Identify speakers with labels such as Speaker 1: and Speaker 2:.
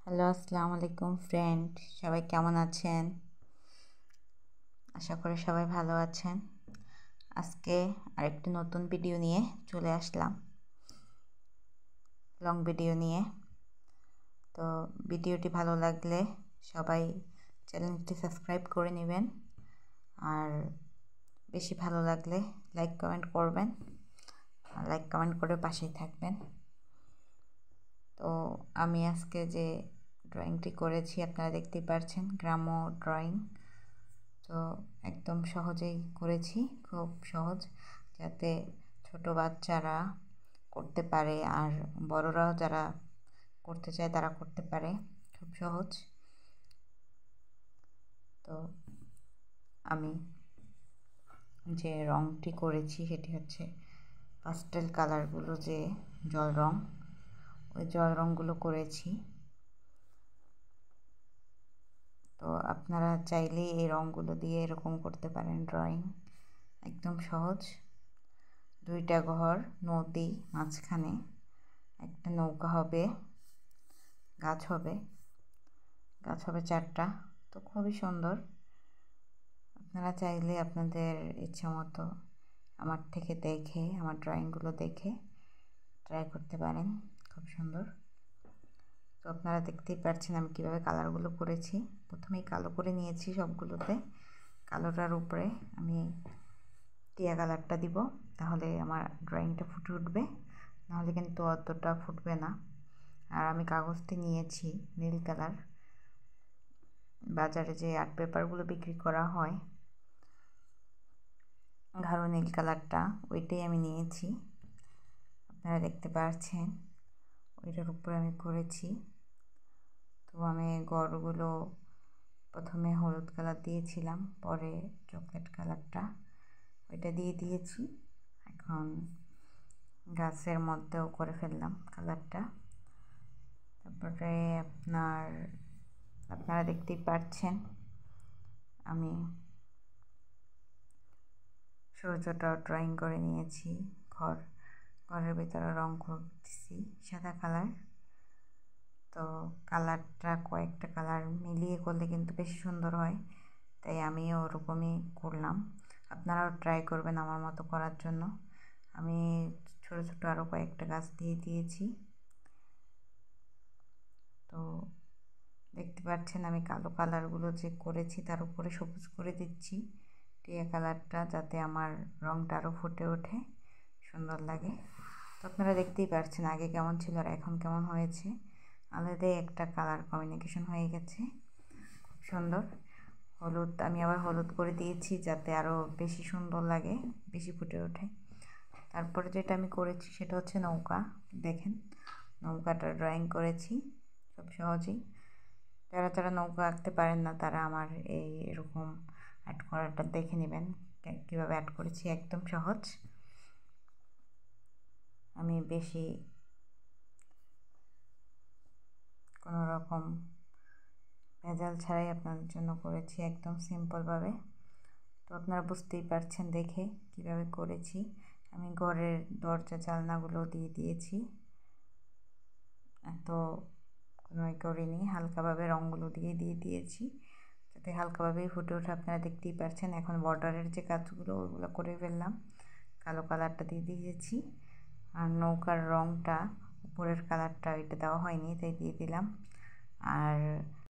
Speaker 1: Hello, আসসালামু আলাইকুম friend. সবাই কেমন আছেন? আশা করি সবাই ভালো আছেন। আজকে আরেকটি নতুন ভিডিও নিয়ে চলে আসলাম, লং ভিডিও নিয়ে। তো ভিডিওটি ভালো লাগলে সবাই চ্যানেলটি সাবস্ক্রাইব করে নেবেন, আর বেশি ভালো লাগলে লাইক কমেন্ট করবেন, লাইক কমেন্ট করে পাশেই থাকবেন। তো আমি আজকে যে ড্রয়িংটি করেছি আপনারা দেখতেই পাচ্ছেন, গ্রাম্য ড্রয়িং। তো একদম সহজেই করেছি, খুব সহজ, যাতে ছোট বাচ্চারা করতে পারে আর বড়রাও যারা করতে চায় তারা করতে পারে, খুব সহজ। তো আমি যে রঙটি করেছি সেটি হচ্ছে পাস্টেল কালারগুলো, যে জল রঙ, ওই জল রঙগুলো করেছি। তো আপনারা চাইলে এই রঙগুলো দিয়ে এরকম করতে পারেন ড্রয়িং, একদম সহজ। দুইটা ঘর, নদী, মাঝখানে একটা নৌকা হবে, গাছ হবে, গাছ হবে 4টা। তো খুবই সুন্দর। আপনারা চাইলে আপনাদের ইচ্ছা মতো আমার থেকে দেখে, আমার ড্রয়িংগুলো দেখে ট্রাই করতে পারেন, খুব সুন্দর। তো আপনারা দেখতেই পাচ্ছেন আমি কীভাবে কালারগুলো করেছি। প্রথমেই কালো করে নিয়েছি সবগুলোতে। কালোটার উপরে আমি টিয়া কালারটা দিব, তাহলে আমার ড্রয়িংটা ফুটে উঠবে, নাহলে কিন্তু অতটা ফুটবে না। আর আমি কাগজটি নিয়েছি নীল কালার, বাজারে যে আর্ট পেপারগুলো বিক্রি করা হয় গাঢ় নীল কালারটা, ওইটাই আমি নিয়েছি। আপনারা দেখতে পাচ্ছেন ওইটার উপরে আমি করেছি। তো আমি গড়গুলো প্রথমে হলুদ কালার দিয়েছিলাম, পরে চকলেট কালারটা ওইটা দিয়ে দিয়েছি। এখন গাছের মধ্যেও করে ফেললাম কালারটা। তারপরে আপনারা দেখতেই পাচ্ছেন আমি সূর্যটাও ড্রয়িং করে নিয়েছি। ঘরের ভিতরে রং করতেছি সাদা কালার। তো কালারটা কয়েকটা কালার মিলিয়ে করলে কিন্তু বেশি সুন্দর হয়, তাই আমিও ওরকমই করলাম। আপনারাও ট্রাই করবেন আমার মতো করার জন্য। আমি ছোটো ছোটো আরও কয়েকটা গাছ দিয়ে দিয়েছি। তো দেখতে পাচ্ছেন আমি কালো কালারগুলো যে করেছি তার উপরে সবুজ করে দিচ্ছি টিয়া কালারটা, যাতে আমার রঙটা আরও ফুটে ওঠে, সুন্দর লাগে। তো আপনারা দেখতেই পাচ্ছেন আগে কেমন ছিল আর এখন কেমন হয়েছে, আলাদাই একটা কালার কম্বিনেশন হয়ে গেছে, খুব সুন্দর। হলুদ আমি আবার হলুদ করে দিয়েছি যাতে আরও বেশি সুন্দর লাগে, বেশি ফুটে ওঠে। তারপরে যেটা আমি করেছি সেটা হচ্ছে নৌকা। দেখেন নৌকাটা ড্রয়িং করেছি খুব সহজেই। যারা যারা নৌকা আঁকতে পারেন না তারা আমার এই এরকম অ্যাড করাটা দেখে নেবেন, কীভাবে অ্যাড করেছি, একদম সহজ। আমি বেশি কোনো রকম ভেজাল ছাড়াই আপনাদের জন্য করেছি, একদম সিম্পলভাবে। তো আপনারা বুঝতেই পারছেন দেখে কীভাবে করেছি। আমি ঘরের দরজা জানলাগুলো দিয়ে দিয়েছি, এত কোনো করিনি, হালকাভাবে রঙগুলো দিয়ে দিয়েছি যাতে হালকাভাবেই ফুটে ওঠে। আপনারা দেখতেই পাচ্ছেন। এখন বর্ডারের যে কাজগুলো ওইগুলো করে ফেললাম, কালো কালারটা দিয়ে দিয়েছি। আর নৌকার রঙটা উপরের কালারটা এটা দেওয়া হয়নি, তাই দিয়ে দিলাম। আর